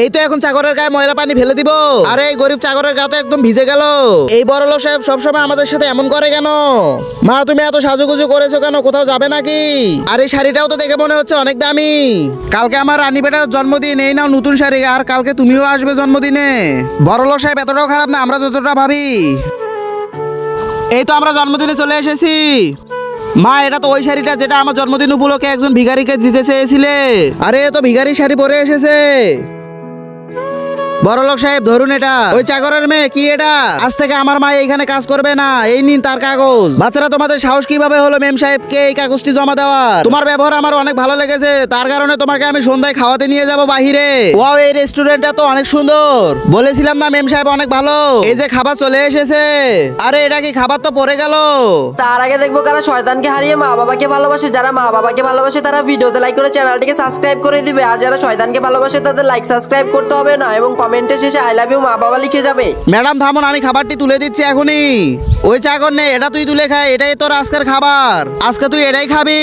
এই তো এখন চাকরের গায়ে ময়লা পানি ফেলে দিব। আরে এই গরিব চাকরের গা তো একদম ভিজে গেল। এই বড়লোক সাহেব সবসময় আমাদের সাথে এমন করে কেন? মা তুমি এত সাজুগুজু করেছো কেন? কোথাও যাবে নাকি? আর এই শাড়িটাও তো দেখে মনে হচ্ছে অনেক দামি। কালকে আমার রানী বেটার জন্মদিন, এই নাও নতুন শাড়ি। আর কালকে তুমিও আসবে জন্মদিনে। বড়লোক সাহেব এতটাও খারাপ না আমরা যতটা ভাবি। এই তো আমরা জন্মদিনে চলে এসেছি। মা এটা তো ওই শাড়িটা যেটা আমার জন্মদিন উপলক্ষে একজন ভিখারিকে দিতে চেয়েছিলে। আরে এ তো ভিখারি শাড়ি পরে এসেছে। বড়লোক সাহেব ধরুন এটা। ওই চাকরের মেয়ে কি এটা? আজ থেকে আমার মা এইখানে কাজ করবে না। এই নিন তার কাগজ। বাচ্চারা তোমাদের সাহস কিভাবে হলো মেম সাহেবকে এই কাগজটি জমা দেওয়ার? তোমার ব্যবহার আমার অনেক ভালো লেগেছে, তার কারণে তোমাকে আমি সন্ধ্যায় খাওয়াতে নিয়ে যাব বাহিরে। ওয়াও এই রেস্টুরেন্টটা তো অনেক সুন্দর। বলেছিলাম না মেম সাহেব অনেক ভালো। এই যে খাবার চলে এসেছে। আরে এটা কি খাবার তো পড়ে গেল। তার আগে দেখবো কারা শয়তানকে হারিয়ে মা বাবাকে ভালোবাসে। যারা মা বাবাকে ভালোবাসে তারা ভিডিওতে লাইক করে চ্যানেলটিকে সাবস্ক্রাইব করে দিবে। আর যারা শয়তানকে ভালোবাসে তাদের লাইক সাবস্ক্রাইব করতে হবে না এবং কমেন্টের শেষে আই লাভ ইউ মা বাবা লিখে যাবে। ম্যাডাম থামুন, আমি খাবারটি তুলে দিচ্ছি এখনই। ওই চাকর নে, এটা তুই তুলে খাই। এটাই তোর আজকের খাবার। আজকে তুই এটাই খাবি।